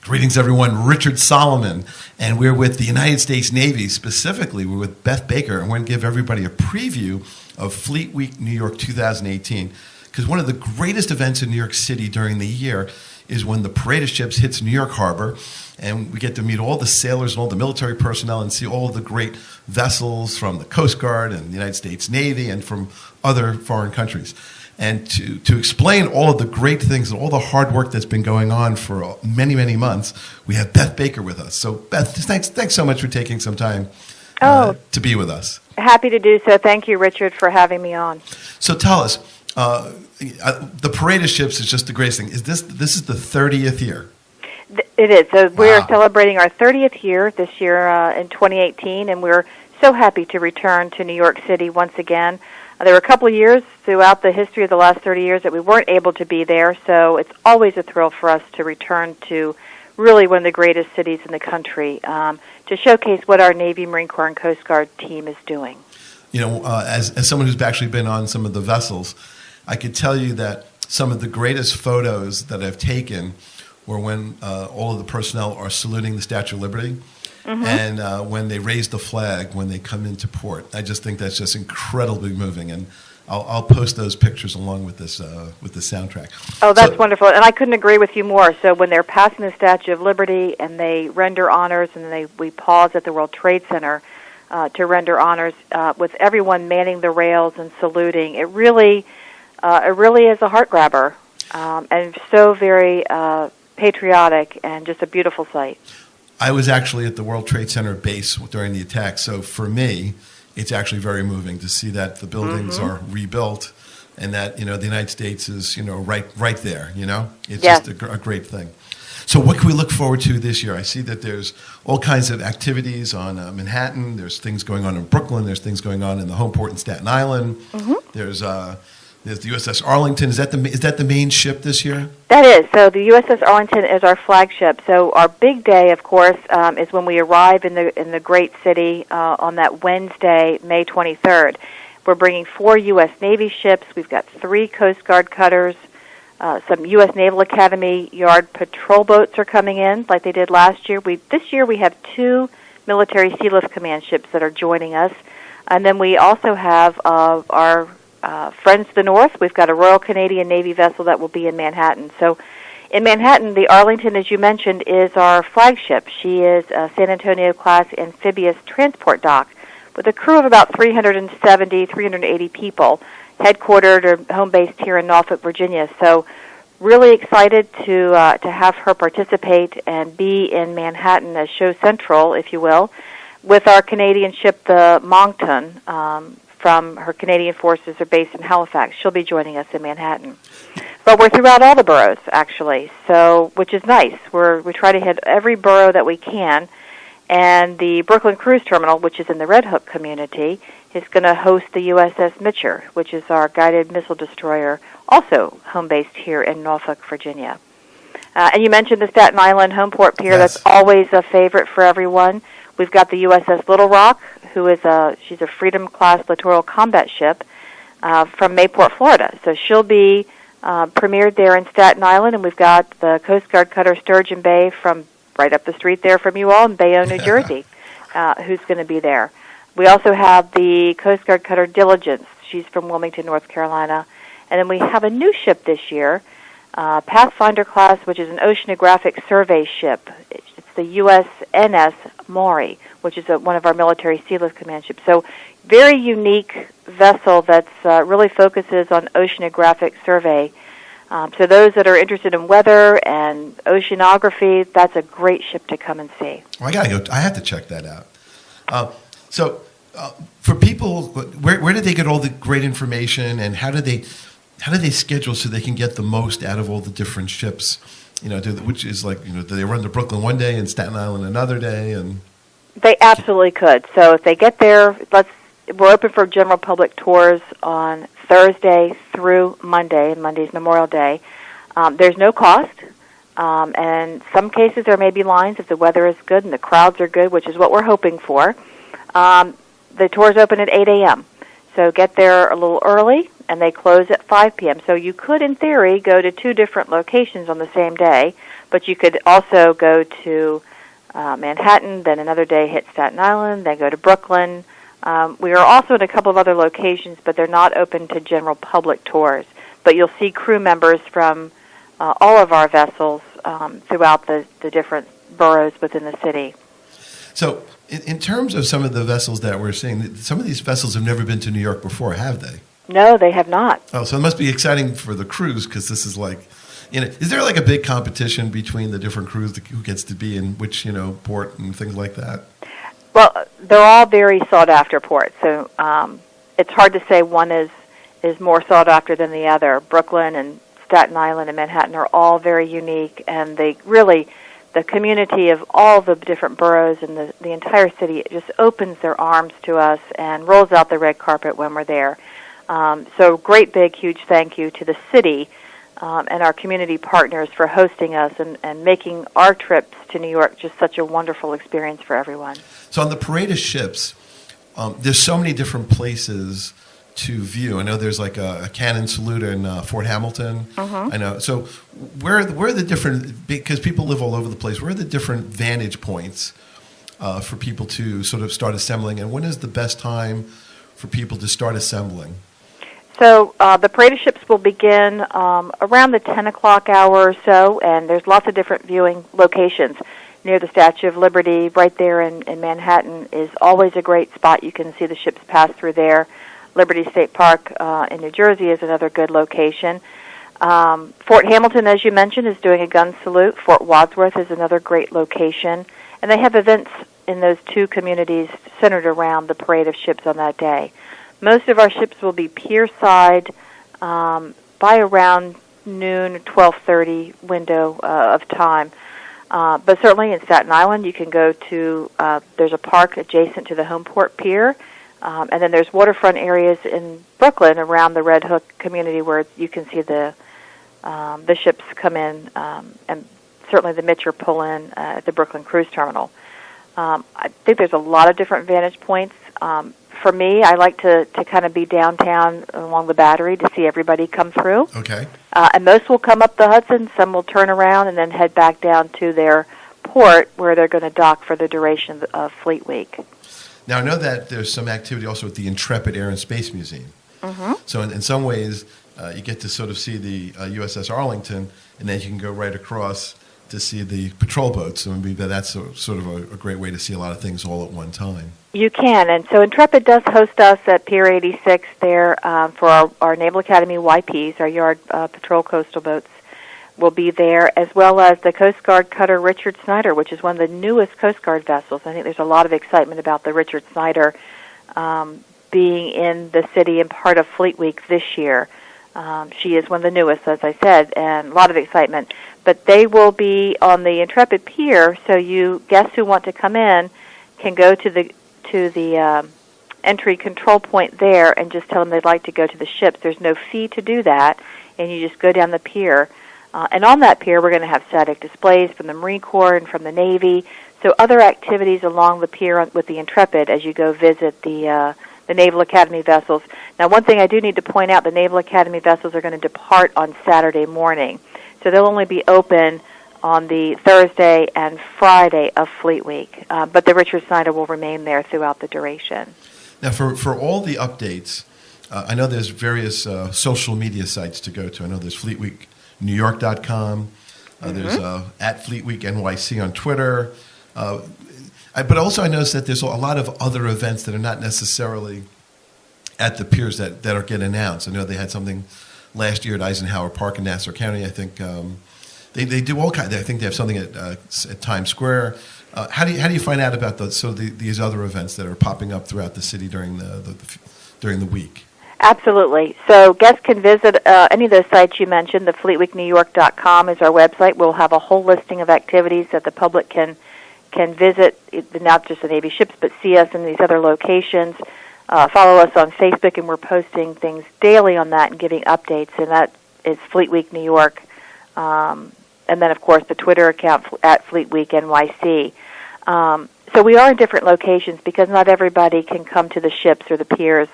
Greetings, everyone. Richard Solomon, and we're with the United States Navy. Specifically, we're with Beth Baker, and we're going to give everybody a preview of Fleet Week New York 2018, because one of the greatest events in New York City during the year is when the parade of ships hits New York Harbor, and we get to meet all the sailors and all the military personnel and see all of the great vessels from the Coast Guard and the United States Navy and from other foreign countries. And to explain all of the great things and all the hard work that's been going on for many, many months, we have Beth Baker with us. So, Beth, thanks so much for taking some time to be with us. Happy to do so. Thank you, Richard, for having me on. So tell us, the parade of ships is just the greatest thing. This is the 30th year? It is. So we're celebrating our 30th year this year in 2018, and we're so happy to return to New York City once again. There were a couple of years throughout the history of the last 30 years that we weren't able to be there, so it's always a thrill for us to return to really one of the greatest cities in the country to showcase what our Navy, Marine Corps, and Coast Guard team is doing. You know, as someone who's actually been on some of the vessels, I could tell you that some of the greatest photos that I've taken were when all of the personnel are saluting the Statue of Liberty. Mm-hmm. And when they raise the flag when they come into port. I just think that's just incredibly moving, and I'll post those pictures along with this soundtrack. Oh, that's wonderful, and I couldn't agree with you more. So when they're passing the Statue of Liberty and they render honors, and we pause at the World Trade Center to render honors with everyone manning the rails and saluting, it really is a heart grabber, and so very patriotic and just a beautiful sight. I was actually at the World Trade Center base during the attack, so for me, it's actually very moving to see that the buildings are rebuilt and that, you know, the United States is, you know, right there, you know? It's just a great thing. So what can we look forward to this year? I see that there's all kinds of activities on Manhattan. There's things going on in Brooklyn. There's things going on in the home port in Staten Island. Mm-hmm. There's the USS Arlington. Is that the main ship this year? That is. So the USS Arlington is our flagship. So our big day, of course, is when we arrive in the great city on that Wednesday, May 23rd. We're bringing 4 U.S. Navy ships. We've got 3 Coast Guard cutters. Some U.S. Naval Academy Yard patrol boats are coming in like they did last year. This year we have 2 military Sealift Command ships that are joining us. And then we also have our friends to the north. We've got a Royal Canadian Navy vessel that will be in Manhattan. So in Manhattan, the Arlington, as you mentioned, is our flagship. She is a San Antonio-class amphibious transport dock with a crew of about 380 people, headquartered or home-based here in Norfolk, Virginia. So really excited to have her participate and be in Manhattan as show central, if you will, with our Canadian ship, the Moncton, from her Canadian forces are based in Halifax. She'll be joining us in Manhattan. But we're throughout all the boroughs, actually, so which is nice. We try to hit every borough that we can, and the Brooklyn Cruise Terminal, which is in the Red Hook community, is going to host the USS Mitscher, which is our guided missile destroyer, also home-based here in Norfolk, Virginia. And you mentioned the Staten Island home port pier. Yes. That's always a favorite for everyone. We've got the USS Little Rock, she's a Freedom-class littoral combat ship from Mayport, Florida. So she'll be premiered there in Staten Island, and we've got the Coast Guard cutter Sturgeon Bay from right up the street there from you all in Bayonne, New Jersey, who's going to be there. We also have the Coast Guard cutter Diligence. She's from Wilmington, North Carolina. And then we have a new ship this year, Pathfinder class, which is an oceanographic survey ship. It's the USNS Maury, which is one of our military Sealift Command ships. So very unique vessel that really focuses on oceanographic survey. So those that are interested in weather and oceanography, that's a great ship to come and see. Well, I have to check that out. So for people, where do they get all the great information, and how do they schedule so they can get the most out of all the different ships? You know, which is like, you know, do they run to Brooklyn one day and Staten Island another day? And they absolutely could. So if they get there, we're open for general public tours on Thursday through Monday, and Monday's Memorial Day. There's no cost, and in some cases there may be lines if the weather is good and the crowds are good, which is what we're hoping for. The tours open at 8 a.m., so get there a little early and they close at 5 p.m. So you could, in theory, go to 2 different locations on the same day, but you could also go to Manhattan, then another day hit Staten Island, then go to Brooklyn. We are also in a couple of other locations, but they're not open to general public tours. But you'll see crew members from all of our vessels throughout the different boroughs within the city. So in terms of some of the vessels that we're seeing, some of these vessels have never been to New York before, have they? No, they have not. Oh, so it must be exciting for the crews, because this is like, is there like a big competition between the different crews, who gets to be in which, port and things like that? Well, they're all very sought-after ports, so it's hard to say one is more sought after than the other. Brooklyn and Staten Island and Manhattan are all very unique, and they really, the community of all the different boroughs and the entire city, it just opens their arms to us and rolls out the red carpet when we're there. So great big huge thank you to the city and our community partners for hosting us and making our trips to New York just such a wonderful experience for everyone. So on the parade of ships, there's so many different places to view. I know there's like a cannon salute in Fort Hamilton. I know. So where are the different, because people live all over the place, where are the different vantage points for people to sort of start assembling, and when is the best time for people to start assembling? So the parade of ships will begin around the 10 o'clock hour or so, and there's lots of different viewing locations. Near the Statue of Liberty, right there in Manhattan, is always a great spot. You can see the ships pass through there. Liberty State Park in New Jersey is another good location. Fort Hamilton, as you mentioned, is doing a gun salute. Fort Wadsworth is another great location. And they have events in those 2 communities centered around the parade of ships on that day. Most of our ships will be pierside by around noon, 12:30 window of time. But certainly in Staten Island, you can go to, there's a park adjacent to the Homeport Pier, and then there's waterfront areas in Brooklyn around the Red Hook community where you can see the ships come in, and certainly the Mitscher pull in at the Brooklyn Cruise Terminal. I think there's a lot of different vantage points. For me, I like to kind of be downtown along the Battery to see everybody come through. Okay. And most will come up the Hudson. Some will turn around and then head back down to their port where they're going to dock for the duration of Fleet Week. Now, I know that there's some activity also at the Intrepid Air and Space Museum. So in some ways, you get to sort of see the USS Arlington, and then you can go right across to see the patrol boats. So maybe that's sort of a great way to see a lot of things all at one time. You can, and so Intrepid does host us at Pier 86 there for our Naval Academy YPs, our yard patrol coastal boats will be there, as well as the Coast Guard cutter Richard Snyder, which is one of the newest Coast Guard vessels. I think there's a lot of excitement about the Richard Snyder being in the city and part of Fleet Week this year. She is one of the newest, as I said, and a lot of excitement. But they will be on the Intrepid Pier, so you guests who want to come in can go to the entry control point there and just tell them they'd like to go to the ships. There's no fee to do that, and you just go down the pier. And on that pier, we're going to have static displays from the Marine Corps and from the Navy. So other activities along the pier with the Intrepid as you go visit the Naval Academy vessels. Now, one thing I do need to point out, the Naval Academy vessels are going to depart on Saturday morning. So they'll only be open on the Thursday and Friday of Fleet Week. But the Richard Snyder will remain there throughout the duration. Now, for all the updates, I know there's various social media sites to go to. I know there's FleetWeekNewYork.com. There's at Fleet Week NYC on Twitter. But also I noticed that there's a lot of other events that are not necessarily at the piers that are getting announced. I know they had something last year at Eisenhower Park in Nassau County. I think they do all kinds. I think they have something at Times Square. How do you find out about these other events that are popping up throughout the city during the week? Absolutely. So guests can visit any of those sites you mentioned. The FleetWeekNewYork.com is our website. We'll have a whole listing of activities that the public can visit, not just the Navy ships, but see us in these other locations. Follow us on Facebook, and we're posting things daily on that and giving updates, and that is Fleet Week New York. And then, of course, the Twitter account at Fleet Week NYC. So we are in different locations because not everybody can come to the ships or the piers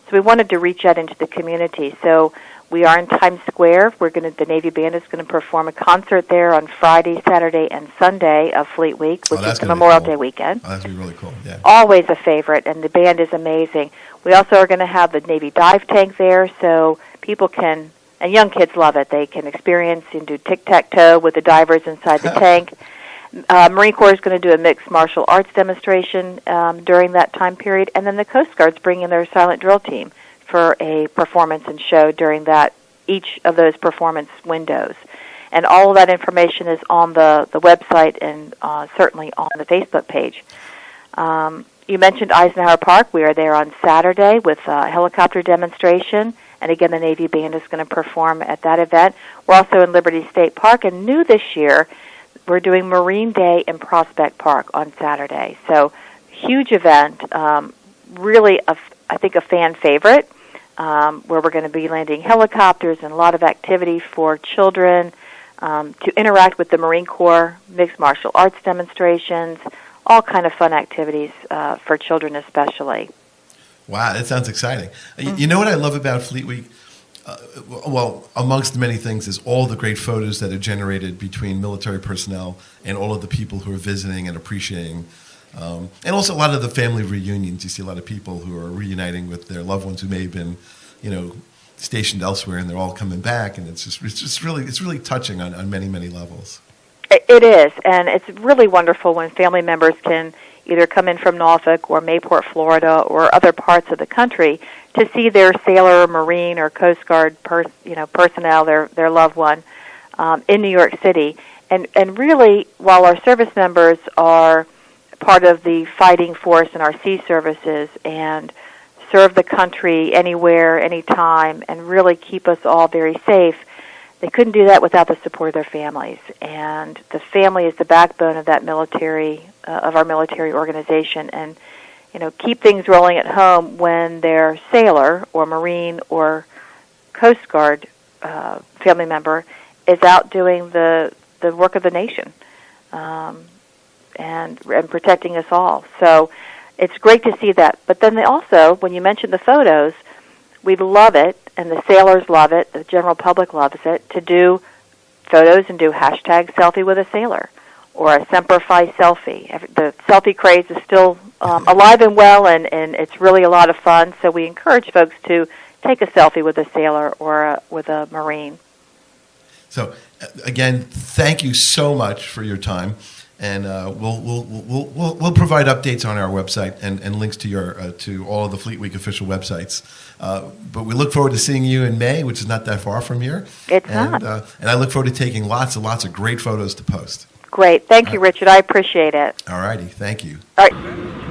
So we wanted to reach out into the community. So we are in Times Square. The Navy Band is going to perform a concert there on Friday, Saturday, and Sunday of Fleet Week, which is the Memorial Day weekend. Oh, that's going to be really cool, yeah. Always a favorite, and the band is amazing. We also are going to have the Navy dive tank there, so people can, and young kids love it, they can experience and do tic-tac-toe with the divers inside the tank. Marine Corps is going to do a mixed martial arts demonstration during that time period, and then the Coast Guard's bringing their silent drill team for a performance and show during each of those performance windows. And all of that information is on the website and certainly on the Facebook page. You mentioned Eisenhower Park. We are there on Saturday with a helicopter demonstration, and again, the Navy Band is going to perform at that event. We're also in Liberty State Park, and new this year, we're doing Marine Day in Prospect Park on Saturday. So, huge event, really, I think, a fan favorite, where we're going to be landing helicopters and a lot of activity for children to interact with the Marine Corps, mixed martial arts demonstrations, all kind of fun activities for children especially. Wow, that sounds exciting. You know what I love about Fleet Week? Well, amongst many things, is all the great photos that are generated between military personnel and all of the people who are visiting and appreciating. And also a lot of the family reunions. You see a lot of people who are reuniting with their loved ones who may have been, stationed elsewhere, and they're all coming back. And it's really touching on many, many levels. It is, and it's really wonderful when family members can either come in from Norfolk or Mayport, Florida, or other parts of the country to see their sailor, Marine, or Coast Guard personnel, their loved one, in New York City. And really, while our service members are part of the fighting force in our sea services and serve the country anywhere, anytime, and really keep us all very safe, they couldn't do that without the support of their families. And the family is the backbone of that military, of our military organization. And, keep things rolling at home when their sailor or Marine or Coast Guard family member is out doing the work of the nation and protecting us all. So it's great to see that. But then also, when you mentioned the photos, we love it, and the sailors love it, the general public loves it, to do photos and do hashtag selfie with a sailor or a Semper Fi selfie. The selfie craze is still alive and well, and it's really a lot of fun. So we encourage folks to take a selfie with a sailor or with a Marine. So, again, thank you so much for your time. And we'll provide updates on our website and links to to all of the Fleet Week official websites. But we look forward to seeing you in May, which is not that far from here. It's not. And I look forward to taking lots of great photos to post. Great. Thank you, Richard. I appreciate it. All righty. Thank you. All right.